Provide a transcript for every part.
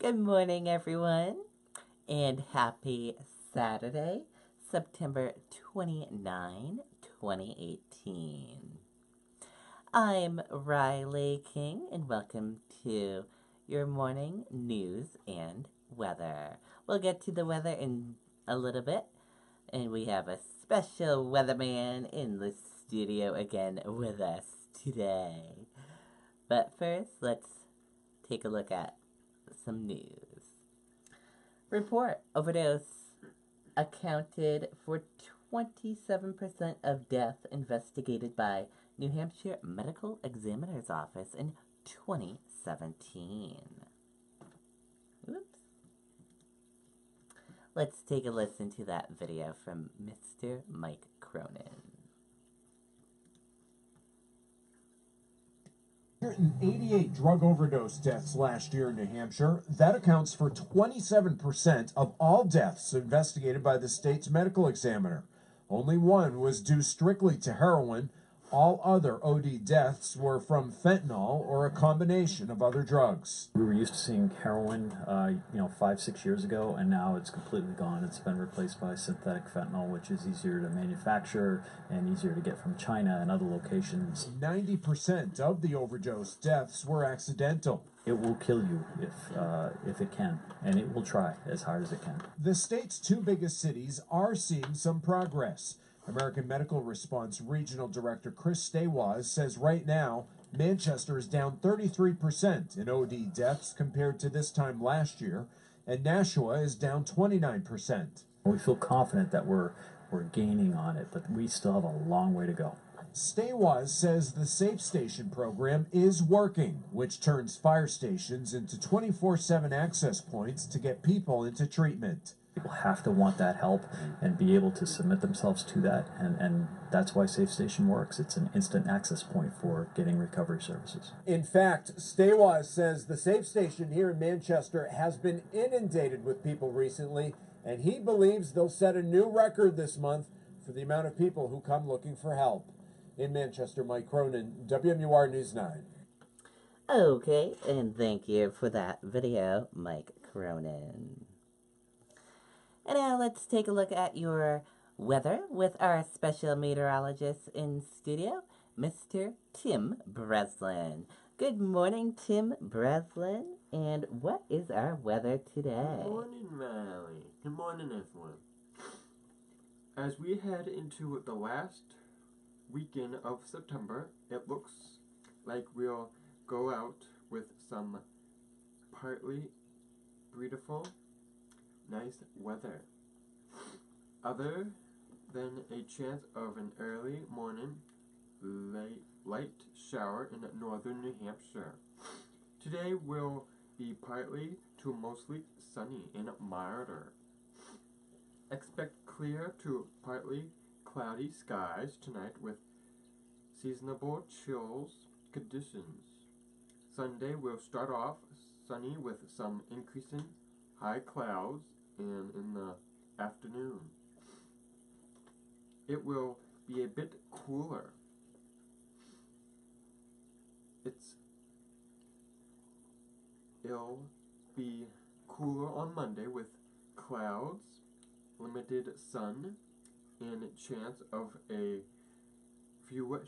Good morning, everyone, and happy Saturday, September 29, 2018. I'm Riley King, and welcome to your morning news and weather. We'll get to the weather in a little bit, and we have a special weatherman in the studio again with us today. But first, let's take a look at some news. Report overdose accounted for 27% of death investigated by New Hampshire Medical Examiner's Office in 2017. Oops. Let's take a listen to that video from Mr. Mike Cronin. 188 drug overdose deaths last year in New Hampshire. That accounts for 27% of all deaths investigated by the state's medical examiner. Only one was due strictly to heroin. All other OD deaths were from fentanyl or a combination of other drugs. We were used to seeing heroin, 5-6 years ago, and now it's completely gone. It's been replaced by synthetic fentanyl, which is easier to manufacture and easier to get from China and other locations. 90% of the overdose deaths were accidental. It will kill you if it can, and it will try as hard as it can. The state's two biggest cities are seeing some progress. American Medical Response Regional Director Chris Stawaz says right now, Manchester is down 33% in OD deaths compared to this time last year, and Nashua is down 29%. We feel confident that we're gaining on it, but we still have a long way to go. Stawaz says the Safe Station program is working, which turns fire stations into 24/7 access points to get people into treatment. People have to want that help and be able to submit themselves to that, and that's why Safe Station works. It's an instant access point for getting recovery services. In fact, Stawaz says the Safe Station here in Manchester has been inundated with people recently, and he believes they'll set a new record this month for the amount of people who come looking for help. In Manchester, Mike Cronin, WMUR News 9. Okay, and thank you for that video, Mike Cronin. And now let's take a look at your weather with our special meteorologist in studio, Mr. Tim Breslin. Good morning, Tim Breslin. And what is our weather today? Good morning, Riley. Good morning, everyone. As we head into the last weekend of September, it looks like we'll go out with some partly beautiful, nice weather. Other than a chance of an early morning light shower in northern New Hampshire. Today will be partly to mostly sunny and milder. Expect clear to partly cloudy skies tonight with seasonable chills conditions. Sunday will start off sunny with some increasing high clouds, and in the afternoon it will be a bit cooler. It'll be cooler on Monday with clouds, limited sun, and chance of a few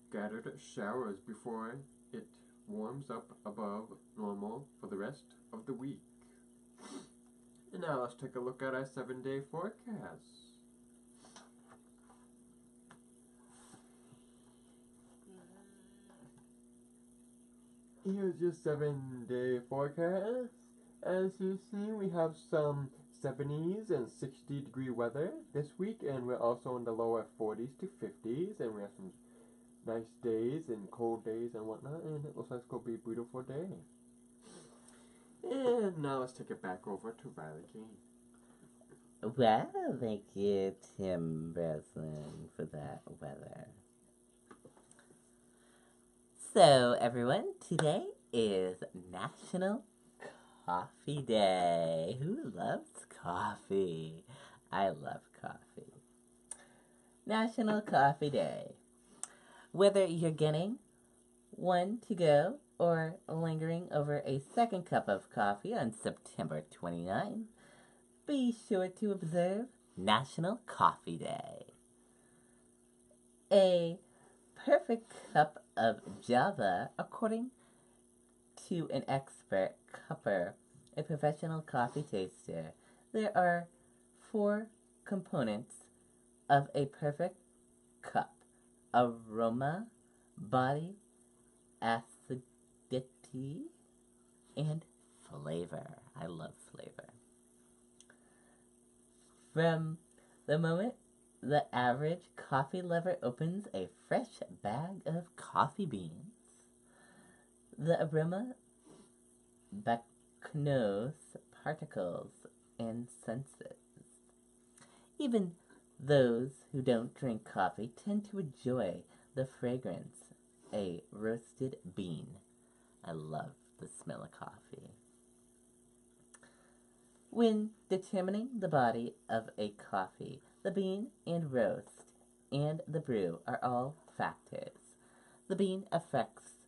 scattered showers before it warms up above normal for the rest of the week. And now let's take a look at our 7-day forecast. Here's your 7-day forecast. As you see, we have some 70s and 60-degree weather this week, and we're also in the lower 40s to 50s, and we have some nice days and cold days and whatnot, and it looks like it's going to be a beautiful day. And now let's take it back over to Riley King. Well, thank you, Tim Breslin, for that weather. So, everyone, today is National Coffee Day. Who loves coffee? I love coffee. National Coffee Day. Whether you're getting one to go or lingering over a second cup of coffee on September 29, be sure to observe National Coffee Day. A perfect cup of Java, according to an expert cupper, a professional coffee taster. There are 4 components of a perfect cup: aroma, body, acidity, and flavor. I love flavor. From the moment the average coffee lover opens a fresh bag of coffee beans, the aroma beckons particles and senses. Even those who don't drink coffee tend to enjoy the fragrance a roasted bean. I love the smell of coffee. When determining the body of a coffee, the bean and roast and the brew are all factors. The bean affects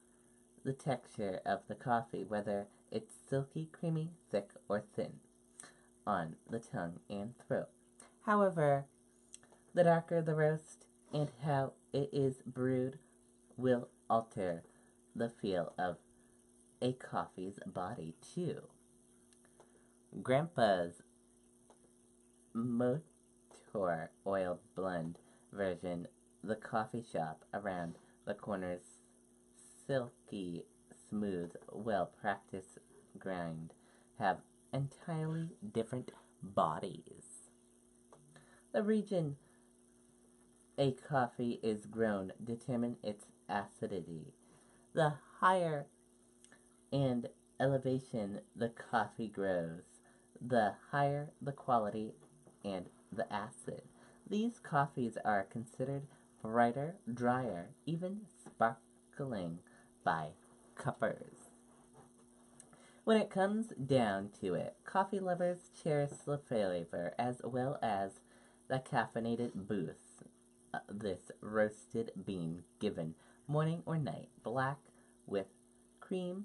the texture of the coffee, whether it's silky, creamy, thick, or thin on the tongue and throat. However, the darker the roast and how it is brewed will alter the feel of a coffee's body too. Grandpa's motor oil blend version, the coffee shop around the corner's silky, smooth, well-practiced grind have entirely different bodies. The region a coffee is grown determine its acidity. The higher and elevation the coffee grows, the higher the quality and the acid. These coffees are considered brighter, drier, even sparkling by cuppers. When it comes down to it, coffee lovers cherish the flavor as well as the caffeinated boost this roasted bean given morning or night, black with cream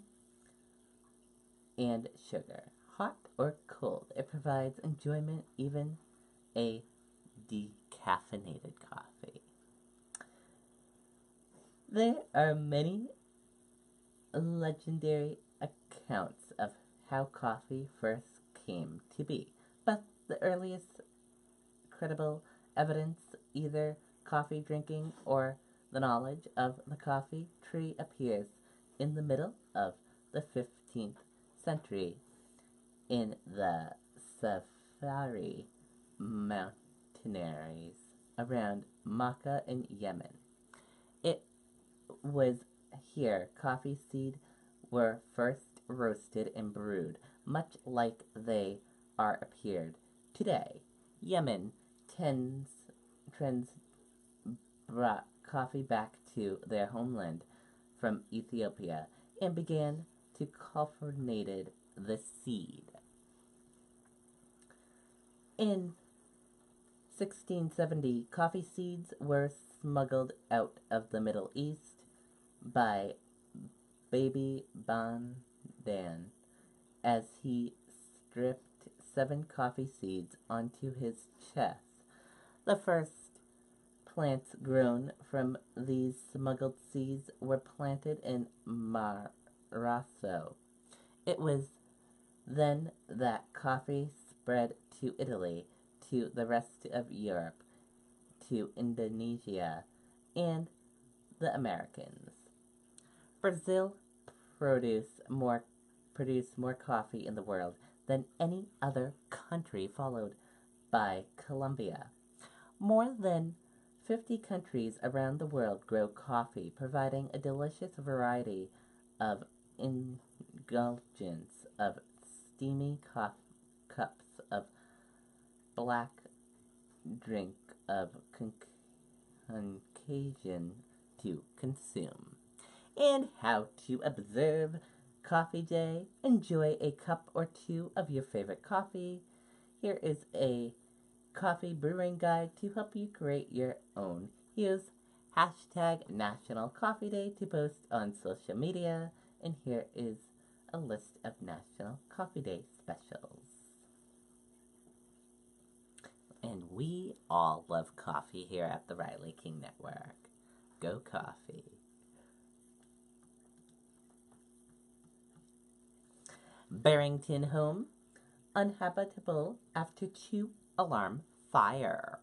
and sugar, hot or cold. It provides enjoyment, even a decaffeinated coffee. There are many legendary accounts of how coffee first came to be, but the earliest credible evidence, either coffee drinking or the knowledge of the coffee tree, appears in the middle of the 15th century in the Safari mountainaries around Makkah in Yemen. It was here coffee seed were first roasted and brewed, much like they are appeared today. Yemen trends brought coffee back to their homeland from Ethiopia and began to cultivate the seed. In 1670, coffee seeds were smuggled out of the Middle East by Baby Bandan as he stripped 7 coffee seeds onto his chest. The first plants grown from these smuggled seeds were planted in Marasco. It was then that coffee spread to Italy, to the rest of Europe, to Indonesia, and the Americans. Brazil produced more coffee in the world than any other country, followed by Colombia. More than 50 countries around the world grow coffee, providing a delicious variety of indulgence of steamy cups of black drink of contagion to consume. And how to observe Coffee Day. Enjoy a cup or two of your favorite coffee. Here is a coffee brewing guide to help you create your own. Use hashtag National Coffee Day to post on social media And here is a list of National Coffee Day specials. And we all love coffee here at the Riley King Network. Go coffee. Barrington home uninhabitable after 2-alarm fire.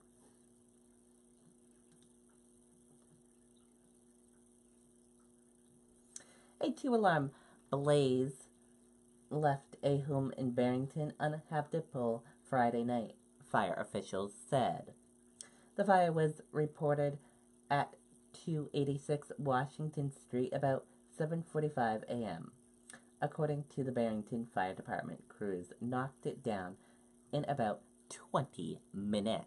A 2-alarm blaze left a home in Barrington uninhabitable Friday night, fire officials said. The fire was reported at 286 Washington Street about 7:45 a.m. According to the Barrington Fire Department, crews knocked it down in about 20 minutes.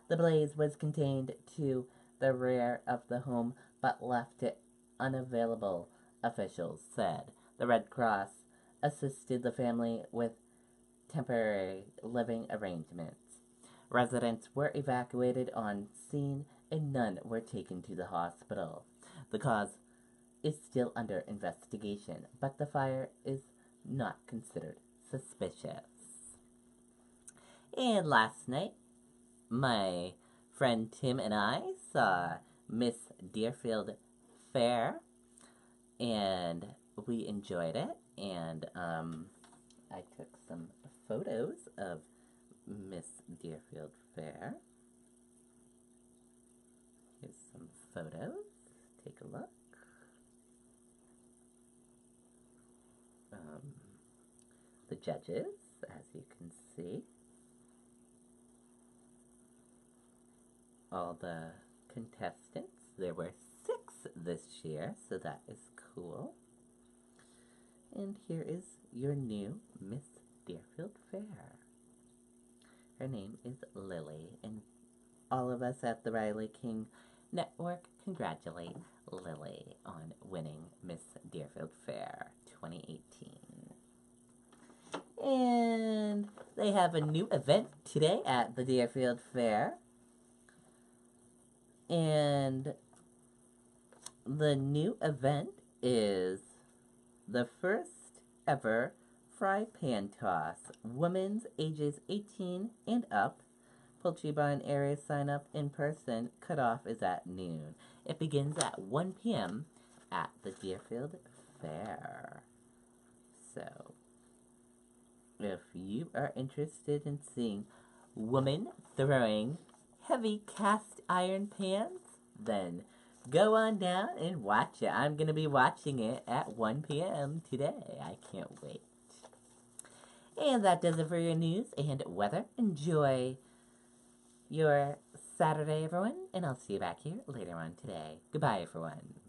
The blaze was contained to the rear of the home but left it unavailable, officials said. The Red Cross assisted the family with temporary living arrangements. Residents were evacuated on scene and none were taken to the hospital. The cause is still under investigation, but the fire is not considered suspicious. And last night, my friend Tim and I saw Miss Deerfield Fair, and we enjoyed it, and I took some photos of Miss Deerfield Fair. Here's some photos. Take a look. The judges, as you can see. All the contestants. There were 6 this year, so that is cool. And here is your new Miss Deerfield Fair. Her name is Lily, and all of us at the Riley King Network congratulate Lily on winning Miss Deerfield Fair 2018. And they have a new event today at the Deerfield Fair. And the new event is the first ever fry pan toss. Women's ages 18 and up. Poultry barn area sign up in person. Cutoff is at noon. It begins at 1 p.m. at the Deerfield Fair. So, if you are interested in seeing women throwing heavy cast iron pans, then go on down and watch it. I'm going to be watching it at 1 p.m. today. I can't wait. And that does it for your news and weather. Enjoy your Saturday, everyone, and I'll see you back here later on today. Goodbye, everyone.